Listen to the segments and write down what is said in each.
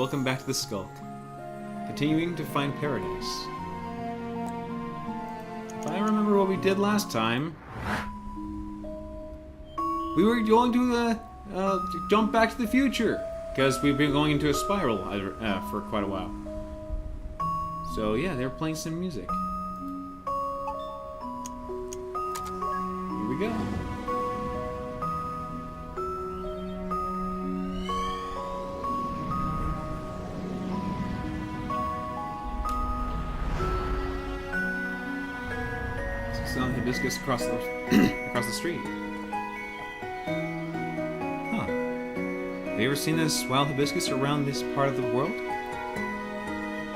welcome back to the Skulk. Continuing to find paradise. If I remember what we did last time, we were going to jump back to the future, because we've been going into a spiral for quite a while. So yeah, they were playing some music. Here we go. Selling hibiscus across the across the street. Huh. Have you ever seen this wild hibiscus around this part of the world?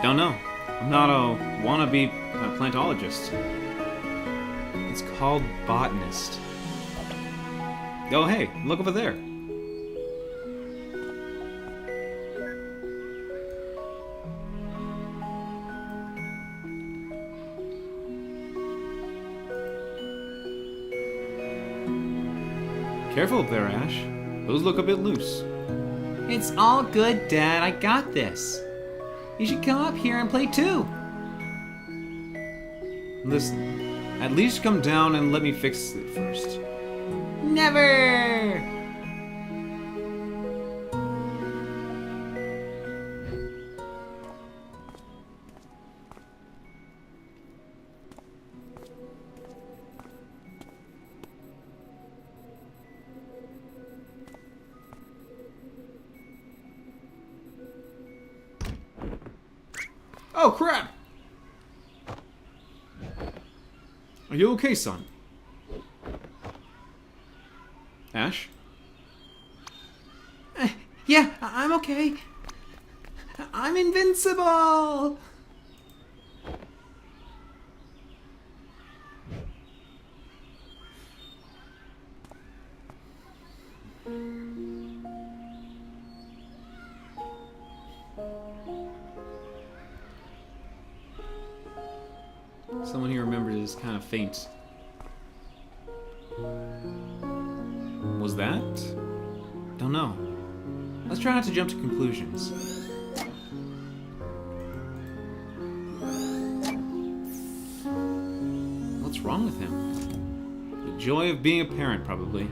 Don't know. I'm not a wannabe plantologist. It's called botanist. Oh hey, look over there. Careful up there, Ash. Those look a bit loose. It's all good, Dad. I got this. You should come up here and play too. Listen, at least come down and let me fix it first. Never! Oh, crap! Are you okay, son? Ash? Yeah, I'm okay. I'm invincible! Someone here remembers is kind of faint. Was that? Don't know. Let's try not to jump to conclusions. What's wrong with him? The joy of being a parent, probably.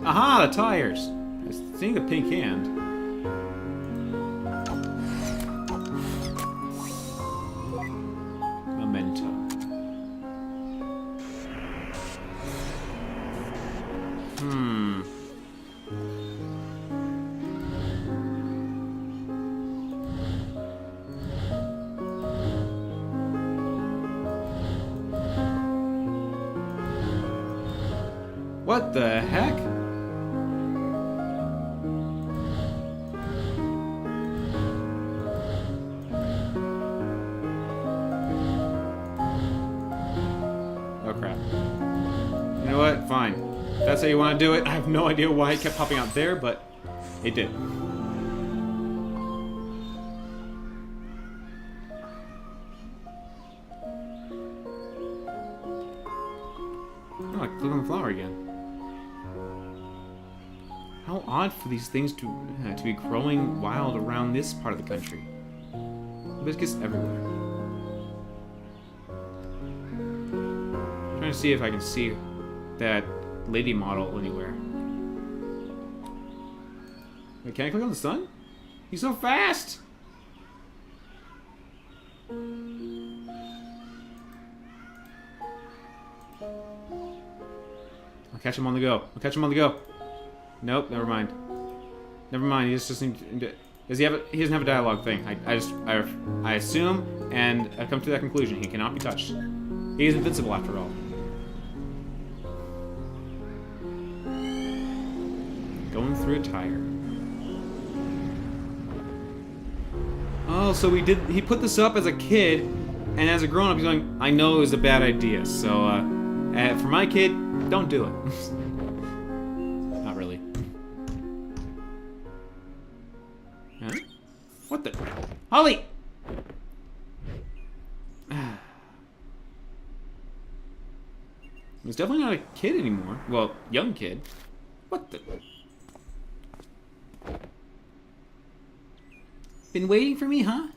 Aha! The tires! I see the pink hand. Memento. What the heck? Oh crap. You know what? Fine. If that's how you want to do it. I have no idea why it kept popping out there, but it did. Oh, I click on the flower again. How odd for these things to be growing wild around this part of the country. Hibiscus everywhere. Trying to see if I can see that lady model anywhere. Wait, can I click on the sun? He's so fast! I'll catch him on the go. I'll catch him on the go. Nope, never mind. Never mind. He just doesn't. Does he have? He doesn't have a dialogue thing. I assume, and I've come to that conclusion. He cannot be touched. He is invincible after all. Going through a tire. Oh, so he put this up as a kid, and as a grown-up, he's going, I know it was a bad idea. So, for my kid, don't do it. Not really. Huh? What the? Holly! He's definitely not a kid anymore. Well, young kid. What the? Been waiting for me, huh?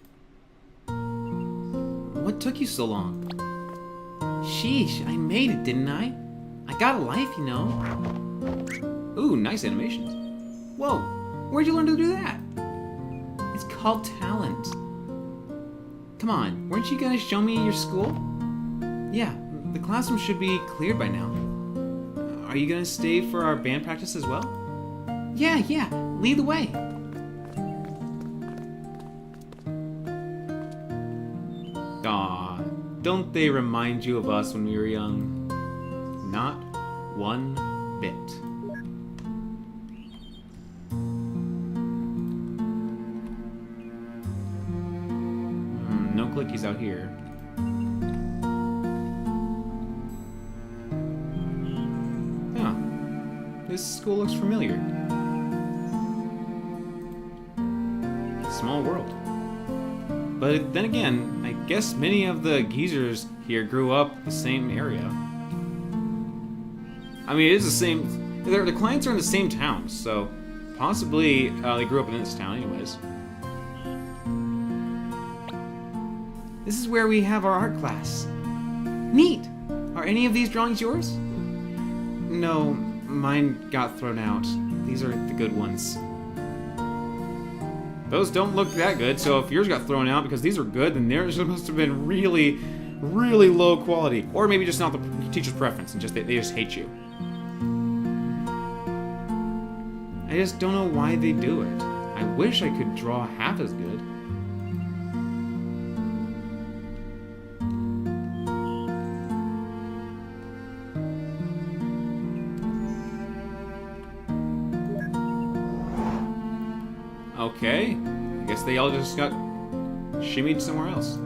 What took you so long? Sheesh, I made it, didn't I? I got a life, you know. Ooh, nice animations. Whoa, where'd you learn to do that? It's called talent. Come on, weren't you gonna show me your school? Yeah, the classroom should be cleared by now. Are you gonna stay for our band practice as well? Yeah, lead the way. Aw, don't they remind you of us when we were young? Not one bit. No clickies out here. Huh. This school looks familiar. Small world. But then again, I guess many of the geezers here grew up the same area. I mean, it is the same. The clients are in the same town, so possibly they grew up in this town, anyways. This is where we have our art class. Neat! Are any of these drawings yours? No, mine got thrown out. These are the good ones. Those don't look that good, so if yours got thrown out because these are good, then theirs must have been really, really low quality. Or maybe just not the teacher's preference, and just they just hate you. I just don't know why they do it. I wish I could draw half as good. Okay, I guess they all just got shimmied somewhere else.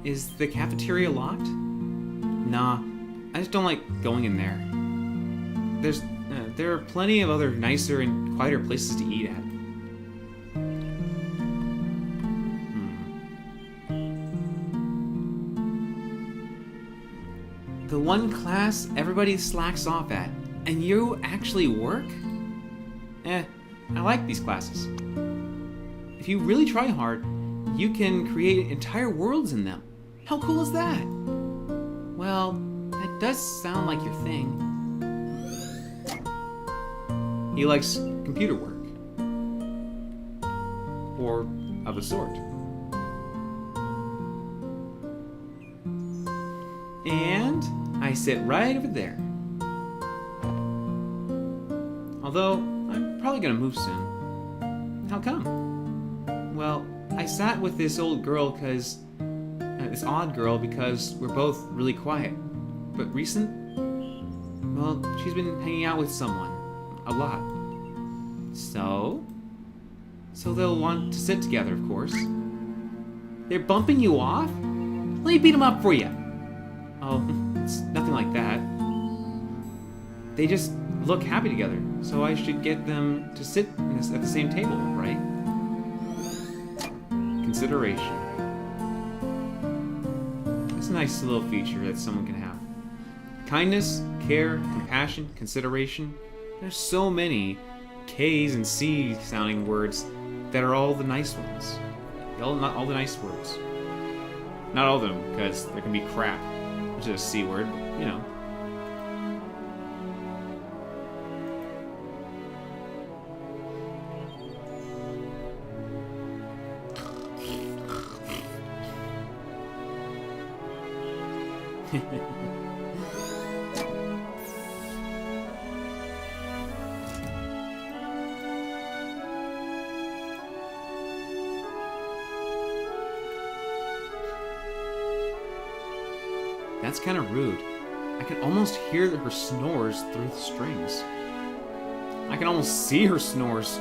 Is the cafeteria locked? Nah, I just don't like going in there. There are plenty of other nicer and quieter places to eat at. The one class everybody slacks off at, and you actually work? I like these classes. If you really try hard, you can create entire worlds in them. How cool is that? Well, that does sound like your thing. He likes computer work. Or of a sort. And I sit right over there. Although, I'm probably gonna move soon. How come? Well, I sat with this old girl because... this odd girl because we're both really quiet. But recent? Well, she's been hanging out with someone. A lot. So? So they'll want to sit together, of course. They're bumping you off? Let me beat them up for you. Oh, it's nothing like that. They just look happy together, so I should get them to sit at the same table, right? Consideration. It's a nice little feature that someone can have. Kindness, care, compassion, consideration. There's so many K's and C sounding words that are all the nice ones. Not all the nice words. Not all of them, because there can be crap, which is a C word, you know. That's kind of rude. I can almost hear her snores through the strings. I can almost see her snores.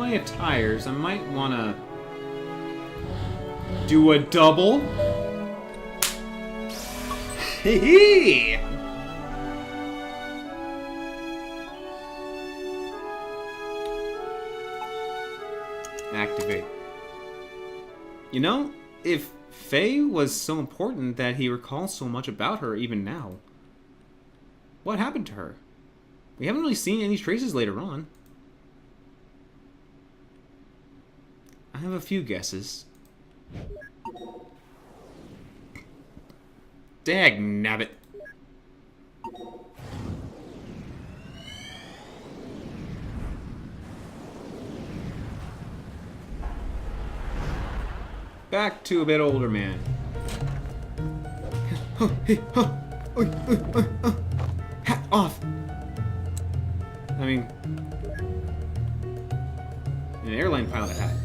plenty of tires. I might want to do a double. Hee. Activate. You know, if Faye was so important that he recalls so much about her even now, what happened to her? We haven't really seen any traces later on. I have a few guesses. Dagnabbit. Back to a bit older man. Hat off! I mean, an airline pilot hat.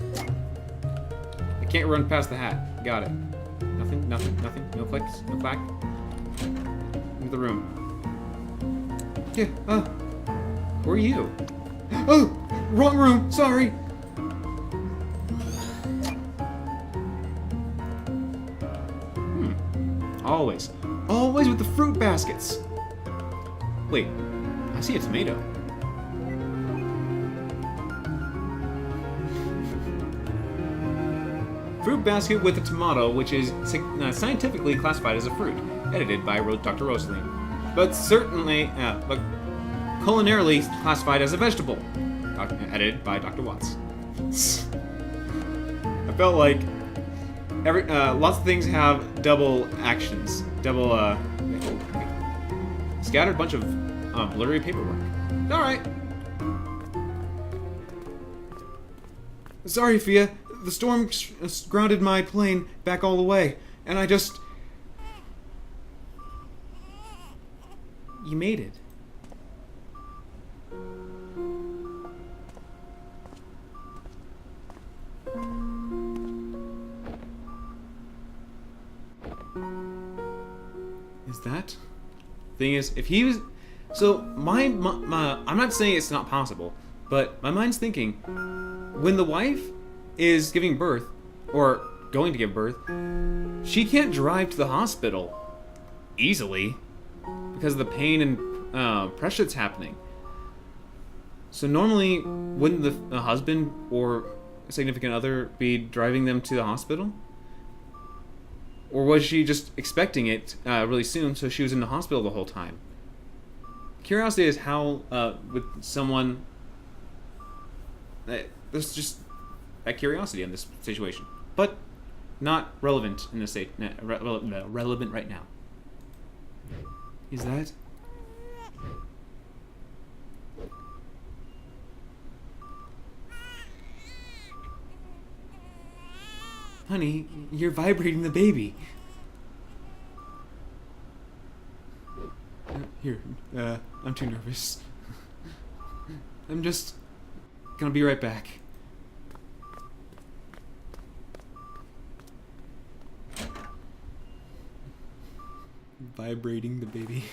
I can't run past the hat. Got it. Nothing, nothing, nothing. No clicks, no clack. Into the room. Yeah, who are you? Oh! Wrong room! Sorry! Always. Always with the fruit baskets! Wait, I see a tomato. Fruit basket with a tomato, which is scientifically classified as a fruit, edited by Dr. Rosaline. But certainly, but culinarily classified as a vegetable, edited by Dr. Watts. I felt like lots of things have double actions, double, scattered bunch of blurry paperwork. All right. Sorry, Fia. The storm grounded my plane back all the way, and I just... You made it. Is that? Thing is, if he was... So, my I'm not saying it's not possible, but my mind's thinking, when the wife is giving birth, or going to give birth, she can't drive to the hospital easily because of the pain and pressure that's happening. So normally, wouldn't the husband or significant other be driving them to the hospital? Or was she just expecting it really soon, so she was in the hospital the whole time? Curiosity is how, with someone... there's just that curiosity in this situation. But not relevant in this state. Relevant right now. Is that... Honey, you're vibrating the baby. Here, I'm too nervous. I'm just gonna be right back. Vibrating the baby.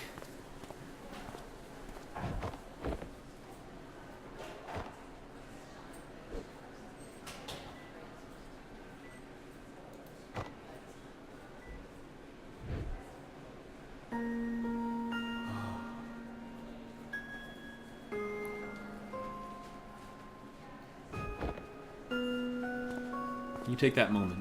You take that moment.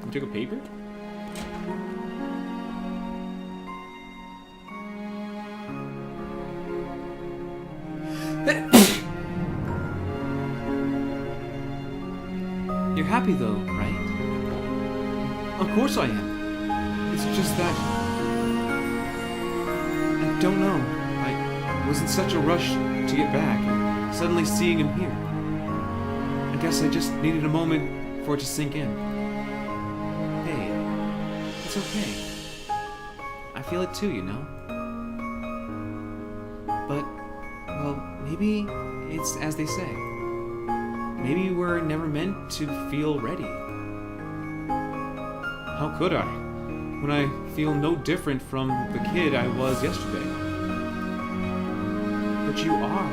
You took a paper? You're happy though, right? Of course I am. It's just that... I don't know. I was in such a rush to get back, and suddenly seeing him here. I guess I just needed a moment for it to sink in. Hey, it's okay. I feel it too, you know? But, well, maybe it's as they say. Maybe we're never meant to feel ready. How could I, when I feel no different from the kid I was yesterday? But you are.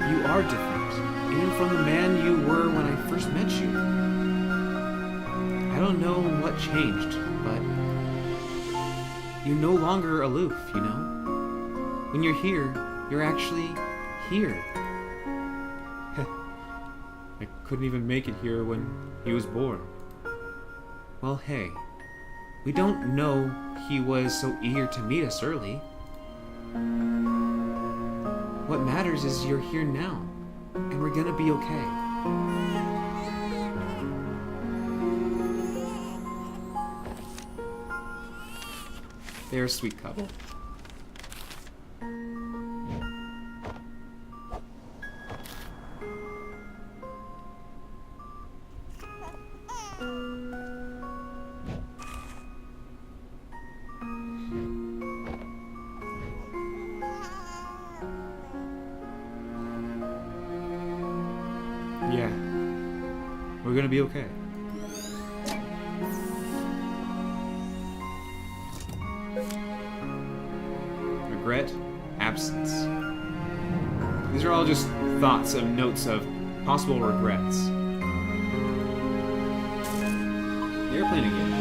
You are different, even from the man you were when I first met you. I don't know what changed, but you're no longer aloof, you know? When you're here, you're actually here. I couldn't even make it here when he was born. Well, hey, we don't know he was so eager to meet us early. What matters is you're here now, and we're gonna be okay. They're a sweet couple. Yeah, we're gonna be okay. Regret, absence. These are all just thoughts of notes of possible regrets. The airplane again.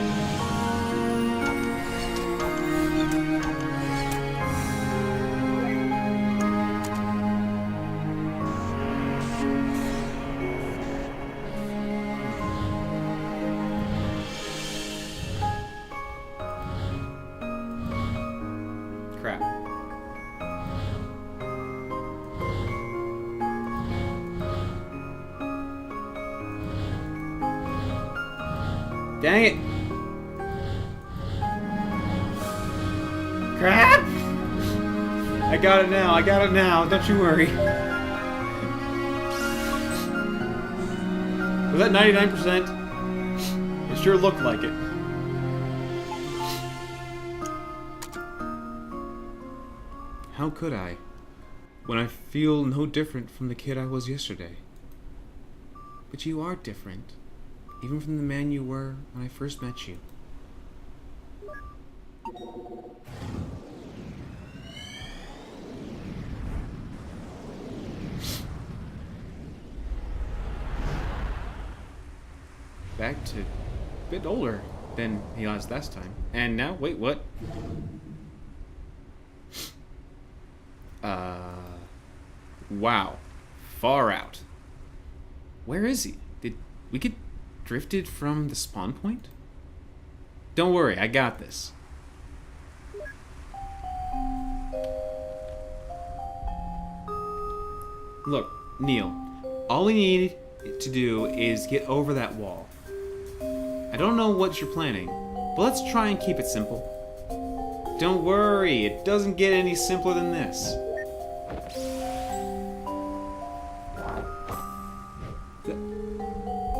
Crap. Dang it! Crap! I got it now, don't you worry. Was that 99%? It sure looked like it. How could I, when I feel no different from the kid I was yesterday? But you are different, even from the man you were when I first met you. Back to a bit older than he was last time. And now, wait, what? Wow. Far out. Where is he? Did we get drifted from the spawn point? Don't worry, I got this. Look, Neil, all we need to do is get over that wall. I don't know what you're planning, but let's try and keep it simple. Don't worry, it doesn't get any simpler than this.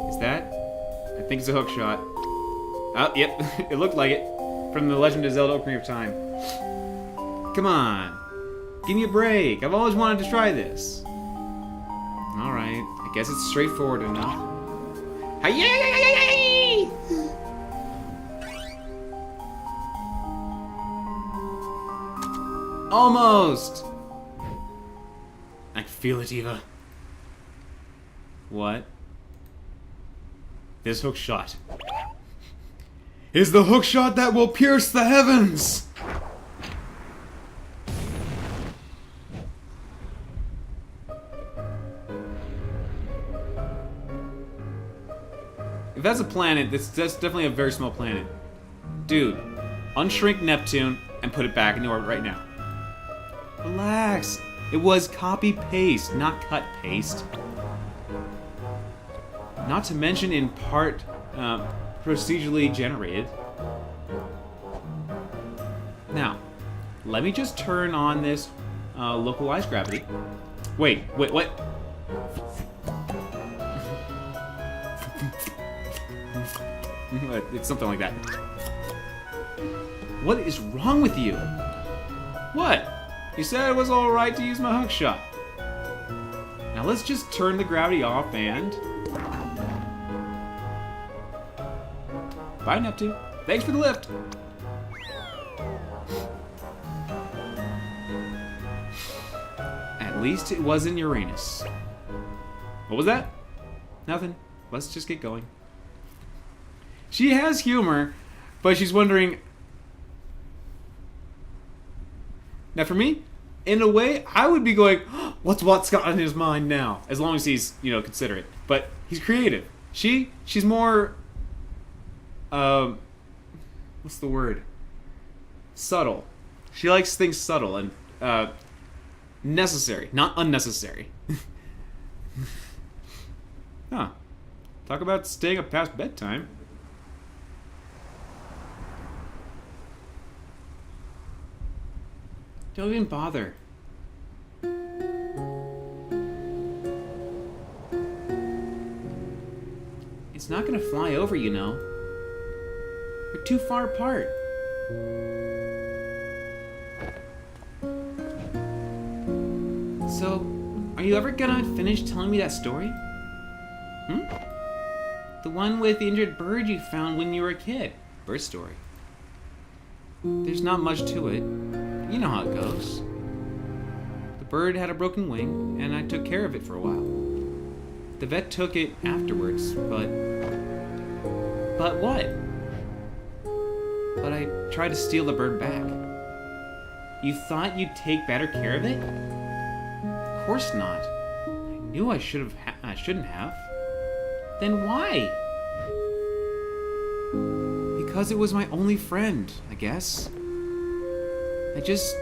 Is that? I think it's a hookshot. Oh, yep, it looked like it. From The Legend of Zelda Ocarina of Time. Come on. Give me a break. I've always wanted to try this. Alright, I guess it's straightforward enough. Hi-yay! Almost! I can feel it, Eva. What? This hookshot is the hookshot that will pierce the heavens! If that's a planet, that's definitely a very small planet. Dude, unshrink Neptune and put it back in orbit right now. Relax. It was copy-paste, not cut-paste. Not to mention in part procedurally generated. Now, let me just turn on this localized gravity. Wait, what? It's something like that. What is wrong with you? What? You said it was alright to use my hookshot. Now let's just turn the gravity off and... Bye, Neptune. Thanks for the lift. At least it wasn't Uranus. What was that? Nothing. Let's just get going. She has humor, but she's wondering... Now for me, in a way, I would be going, oh, what's got on his mind now? As long as he's, considerate. But he's creative. She's more... what's the word? Subtle. She likes things subtle and necessary, not unnecessary. Huh. Talk about staying up past bedtime. Don't even bother. It's not gonna fly over, you know. We're too far apart. So, are you ever gonna finish telling me that story? The one with the injured bird you found when you were a kid. Bird story. There's not much to it. You know how it goes. The bird had a broken wing, and I took care of it for a while. The vet took it afterwards, but... But what? But I tried to steal the bird back. You thought you'd take better care of it? Of course not. I knew I shouldn't have. Then why? Because it was my only friend, I guess. I just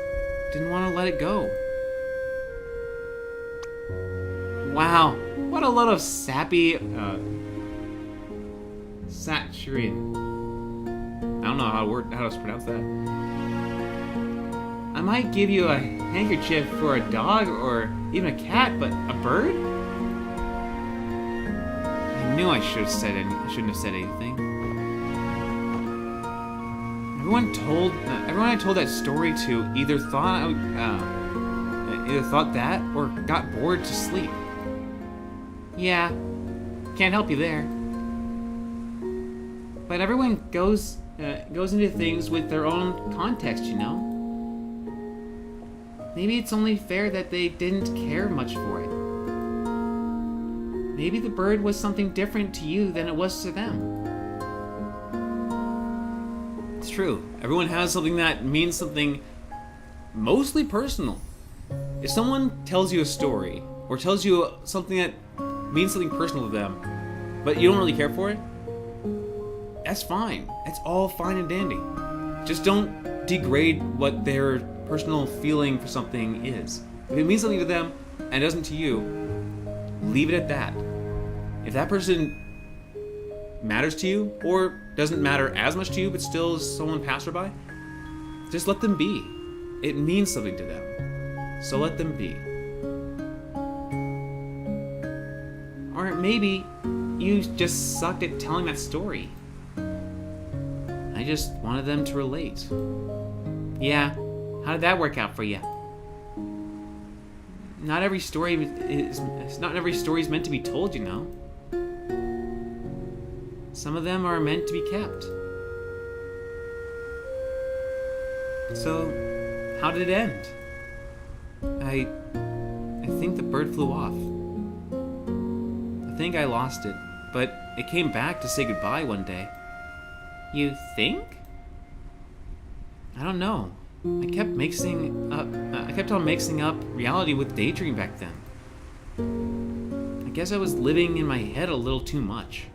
didn't want to let it go. Wow, what a lot of sappy, saturated. I don't know how to pronounce that. I might give you a handkerchief for a dog or even a cat, but a bird? I knew I shouldn't have said anything. Everyone I told that story to either thought that or got bored to sleep. Yeah, can't help you there. But everyone goes into things with their own context, you know. Maybe it's only fair that they didn't care much for it. Maybe the bird was something different to you than it was to them. It's true. Everyone has something that means something mostly personal. If someone tells you a story or tells you something that means something personal to them, but you don't really care for it, that's fine. It's all fine and dandy. Just don't degrade what their personal feeling for something is. If it means something to them and it doesn't to you, leave it at that. If that person matters to you or doesn't matter as much to you but still is someone passerby, just let them be. It means something to them. So let them be. Or maybe you just sucked at telling that story. I just wanted them to relate. Yeah, how did that work out for you? Not every story is meant to be told, you know. Some of them are meant to be kept. So, how did it end? I think the bird flew off. I think I lost it, but it came back to say goodbye one day. You think? I don't know. I kept on mixing up reality with daydream back then. I guess I was living in my head a little too much.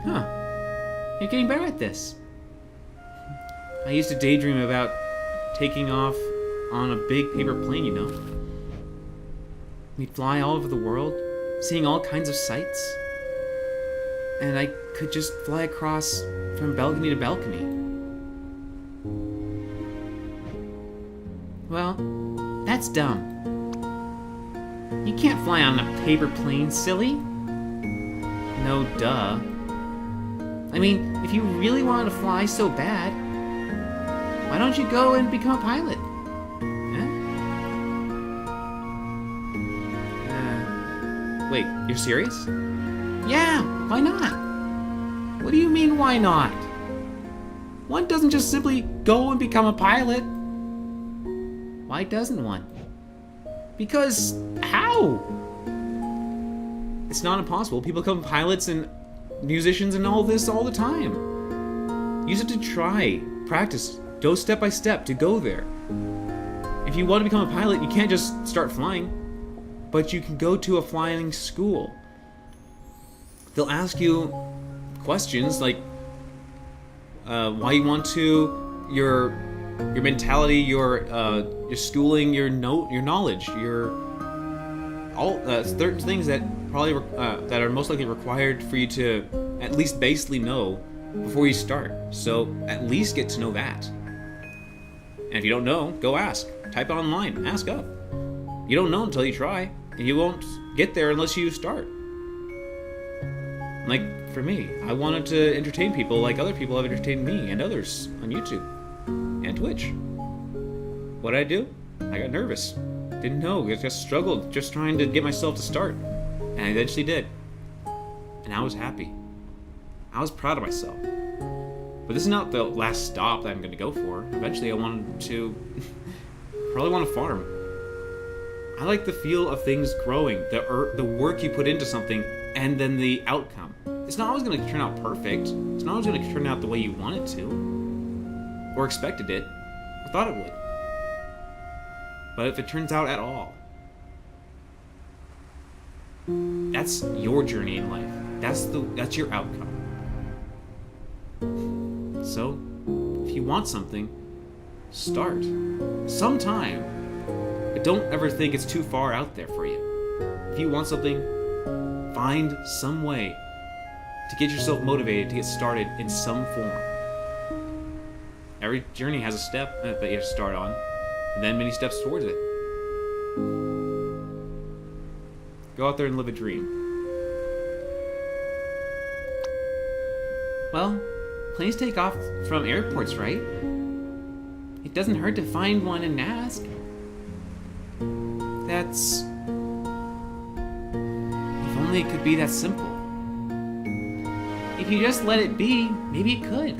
Huh. You're getting better at this. I used to daydream about taking off on a big paper plane, you know. We'd fly all over the world, seeing all kinds of sights. And I could just fly across from balcony to balcony. Well, that's dumb. You can't fly on a paper plane, silly. No duh. I mean, if you really wanted to fly so bad, why don't you go and become a pilot? Wait, you're serious? Yeah, why not? What do you mean, why not? One doesn't just simply go and become a pilot. Why doesn't one? Because how? It's not impossible. People become pilots and musicians and all this all the time. You just have to try, practice, go step by step to go there. If you want to become a pilot, you can't just start flying, but you can go to a flying school. They'll ask you questions like why you want to, your mentality, your schooling, your knowledge, your all certain things that probably that are most likely required for you to at least basically know before you start. So at least get to know that. And if you don't know, go ask. Type it online. Ask up. You don't know until you try, and you won't get there unless you start. Like for me, I wanted to entertain people like other people have entertained me and others on YouTube and Twitch. What did I do? I got nervous. Didn't know. I just struggled just trying to get myself to start. And I eventually did. And I was happy. I was proud of myself. But this is not the last stop that I'm going to go for. Eventually I wanted to probably want to farm. I like the feel of things growing, the work you put into something, and then the outcome. It's not always going to turn out perfect. It's not always going to turn out the way you want it to, or expected it, or thought it would. But if it turns out at all, that's your journey in life. That's your outcome. So, if you want something, start. Sometime. But don't ever think it's too far out there for you. If you want something, find some way to get yourself motivated to get started in some form. Every journey has a step that you have to start on, and then many steps towards it. Go out there and live a dream. Well, planes take off from airports, right? It doesn't hurt to find one and ask. That's... If only it could be that simple. If you just let it be, maybe it could.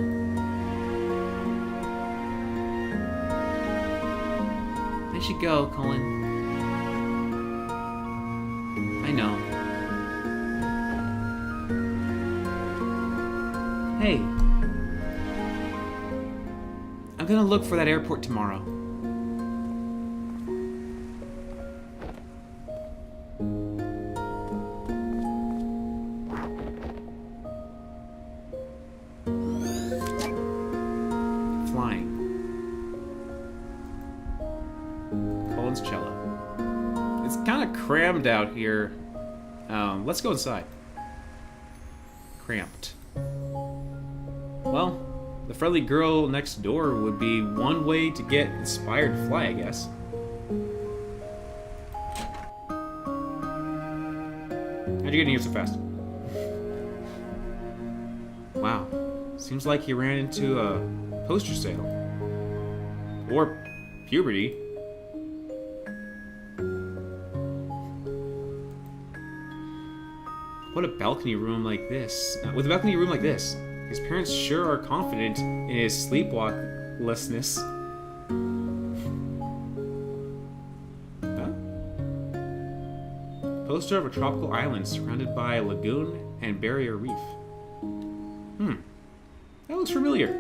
I should go, Colin. I know. Hey. I'm gonna look for that airport tomorrow. Flying. Colin's cello. It's kind of crammed out here. Let's go inside. Cramped. Well, the friendly girl next door would be one way to get inspired to fly, I guess. How'd you get in here so fast? Wow. Seems like you ran into a poster sale. Or puberty. What a balcony room like this. With a balcony room like this, his parents sure are confident in his sleepwalklessness. Huh? Poster of a tropical island surrounded by a lagoon and barrier reef. That looks familiar.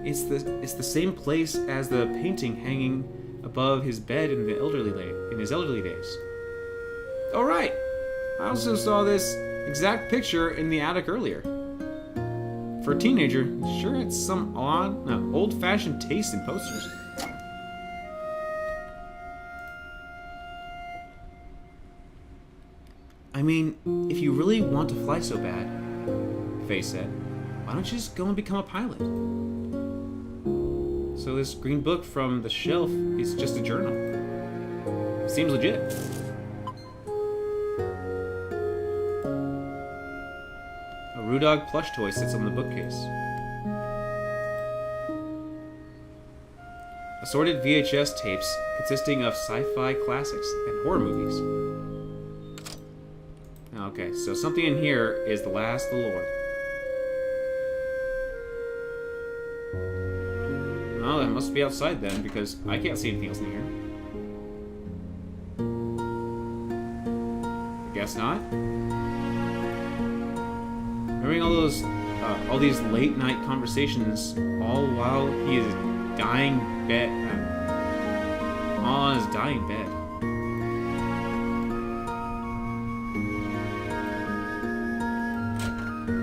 It's the same place as the painting hanging above his bed in his elderly days. Oh right! I also saw this exact picture in the attic earlier. For a teenager, sure it's some old-fashioned taste in posters. I mean, if you really want to fly so bad, Faye said, why don't you just go and become a pilot? So this green book from the shelf is just a journal. Seems legit. A Rudog plush toy sits on the bookcase. Assorted VHS tapes consisting of sci-fi classics and horror movies. Okay, so something in here is the last of the Lord. Oh, it must be outside then, because I can't see anything else in here. I guess not. Remembering all these late night conversations, all while he is dying bed, all on his dying bed.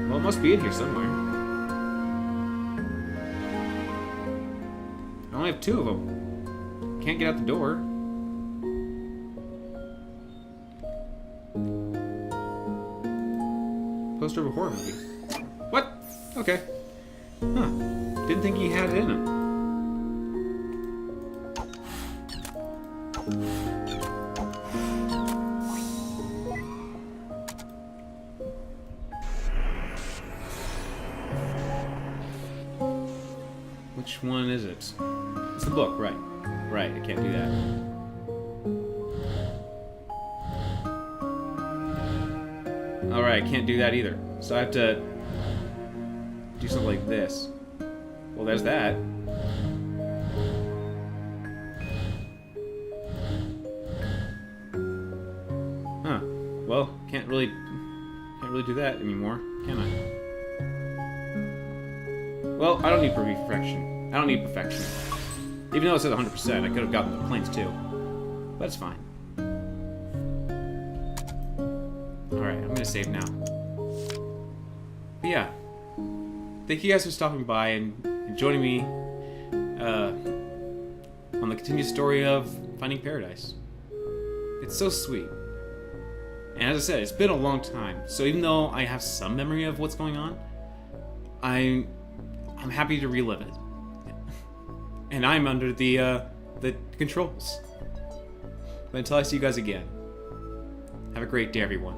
Well, it must be in here somewhere. I only have 2 of them. Can't get out the door. Poster of a horror movie. What? Okay. Huh. Didn't think he had it in him. Which one is it? It's the book, right. Right, I can't do that. Alright, I can't do that either. So I have to do something like this. Well, there's that. Huh. Well, can't really do that anymore, can I? Well, I don't need perfection. I don't need perfection. Even though it says 100%, I could have gotten the planes too. But it's fine. Alright, I'm gonna save now. But yeah. Thank you guys for stopping by and joining me on the continued story of Finding Paradise. It's so sweet. And as I said, it's been a long time. So even though I have some memory of what's going on, I'm happy to relive it. And I'm under the controls. But until I see you guys again, have a great day, everyone.